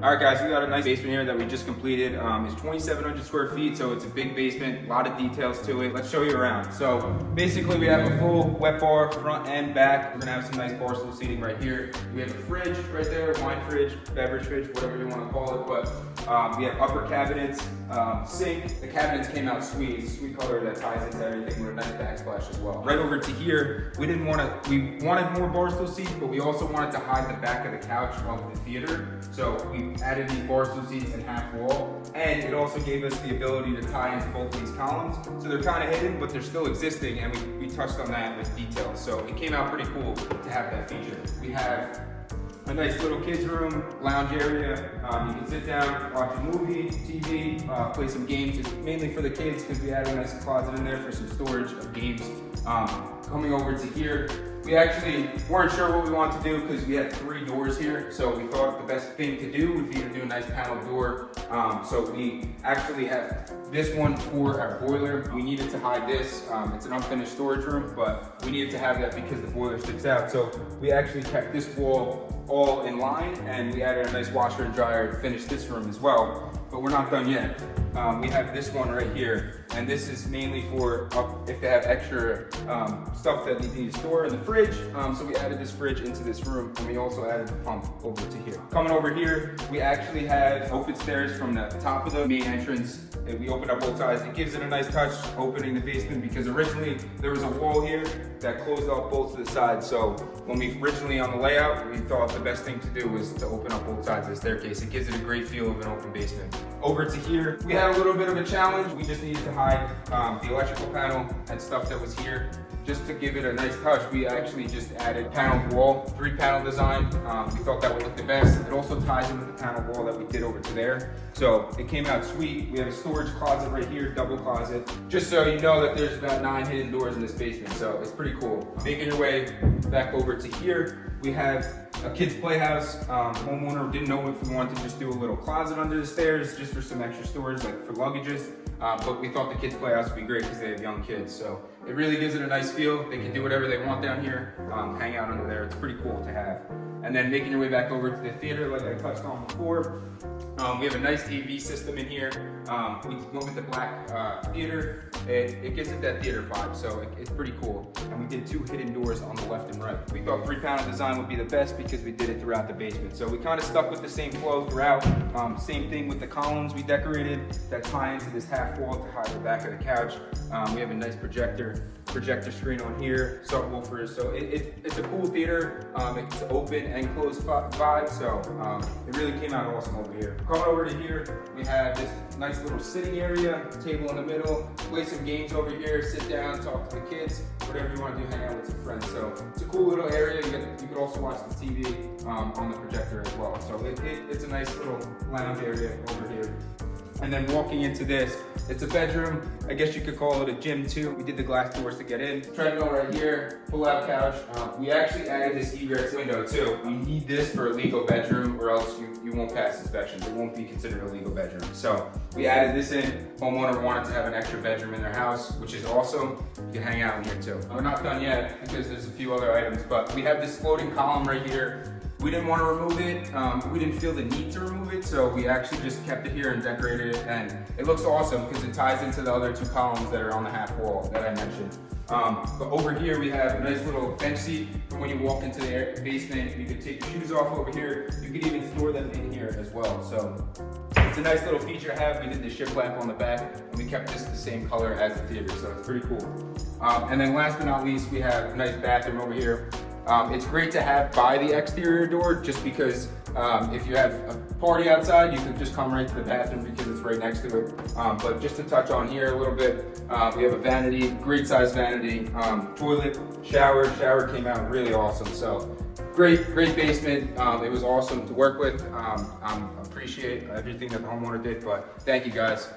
All right, guys, we got a nice basement here that we just completed. It's 2,700 square feet, so it's a big basement, a lot of details to it. Let's show you around. So basically we have a full wet bar, front and back. We're gonna have some nice bar stool seating right here. We have a fridge right there, wine fridge, beverage fridge, whatever you wanna call it. But we have upper cabinets, sink. The cabinets came out sweet. It's a sweet color that ties into everything with a nice backsplash as well. Right over to here, we wanted more bar stool seats, but we also wanted to hide the back of the couch of the theater. So we added these bar stool seats in half wall, and it also gave us the ability to tie into both these columns. So they're kind of hidden, but they're still existing, and we touched on that with details. So it came out pretty cool to have that feature. We have a nice little kids room, lounge area. You can sit down, watch a movie, TV, play some games. It's mainly for the kids because we added a nice closet in there for some storage of games. Coming over to here, we actually weren't sure what we wanted to do because we had 3 doors here. So we thought the best thing to do would be to do a nice panel door. So we actually have this one for our boiler. We needed to hide this. It's an unfinished storage room, but we needed to have that because the boiler sticks out. So we actually kept this wall all in line, and we added a nice washer and dryer to finish this room as well. But we're not done yet. We have this one right here, and this is mainly for if they have extra stuff that they need to store in the fridge. So we added this fridge into this room, and we also added the pump over to here. Coming over here, we actually have open stairs from the top of the main entrance, and we opened up both sides. It gives it a nice touch opening the basement because originally there was a wall here that closed off both of the sides. So when we originally on the layout, we thought the best thing to do was to open up both sides of the staircase. It gives it a great feel of an open basement. Over to here, we had a little bit of a challenge. We just needed to hide the electrical panel and stuff that was here. Just to give it a nice touch, we actually just added panel wall, 3-panel design. We thought that would look the best. It also ties in with the panel wall that we did over to there. So it came out sweet. We have a storage closet right here, double closet. Just so you know that there's about 9 hidden doors in this basement, so it's pretty cool. Making your way back over to here, we have a kid's playhouse. Homeowner didn't know if we wanted to just do a little closet under the stairs just for some extra storage, like for luggages. But we thought the kids' playhouse would be great because they have young kids. So it really gives it a nice feel. They can do whatever they want down here, hang out under there. It's pretty cool to have. And then making your way back over to the theater, like I touched on before. We have a nice AV system in here. We went with the black theater. It gives it that theater vibe, so it's pretty cool. And we did 2 hidden doors on the left and right. We thought 3-panel design would be the best because we did it throughout the basement. So we kind of stuck with the same flow throughout. Same thing with the columns we decorated that tie into this half wall to hide the back of the couch. We have a nice projector screen on here, subwoofers. So it's a cool theater. It's open and closed vibe, so it really came out awesome over here. Coming over to here, we have this nice little sitting area, table in the middle, play some games over here, sit down, talk to the kids, whatever you want to do, hang out with some friends. So it's a cool little area. You could also watch the TV on the projector as well. So it's a nice little lounge area over here. And then walking into this, it's a bedroom. I guess you could call it a gym too. We did the glass doors to get in. Treadmill right here, pull-out couch. We actually added this egress window too. You need this for a legal bedroom or else you won't pass inspections. It won't be considered a legal bedroom. So we added this in. Homeowner wanted to have an extra bedroom in their house, which is awesome. You can hang out in here too. We're not done yet because there's a few other items, but we have this floating column right here. We didn't want to remove it. We didn't feel the need to remove it, so we actually just kept it here and decorated it, and it looks awesome because it ties into the other 2 columns that are on the half wall that I mentioned. But over here we have a nice little bench seat for when you walk into the basement. You can take your shoes off over here. You can even store them in here as well. So it's a nice little feature to have. We did the shiplap on the back, and we kept this the same color as the theater, so it's pretty cool. And then last but not least, we have a nice bathroom over here. It's great to have by the exterior door just because if you have a party outside, you can just come right to the bathroom because it's right next to it. But just to touch on here a little bit, we have a vanity, great size vanity, toilet, shower came out really awesome. So great basement. It was awesome to work with. I appreciate everything that the homeowner did, but thank you guys.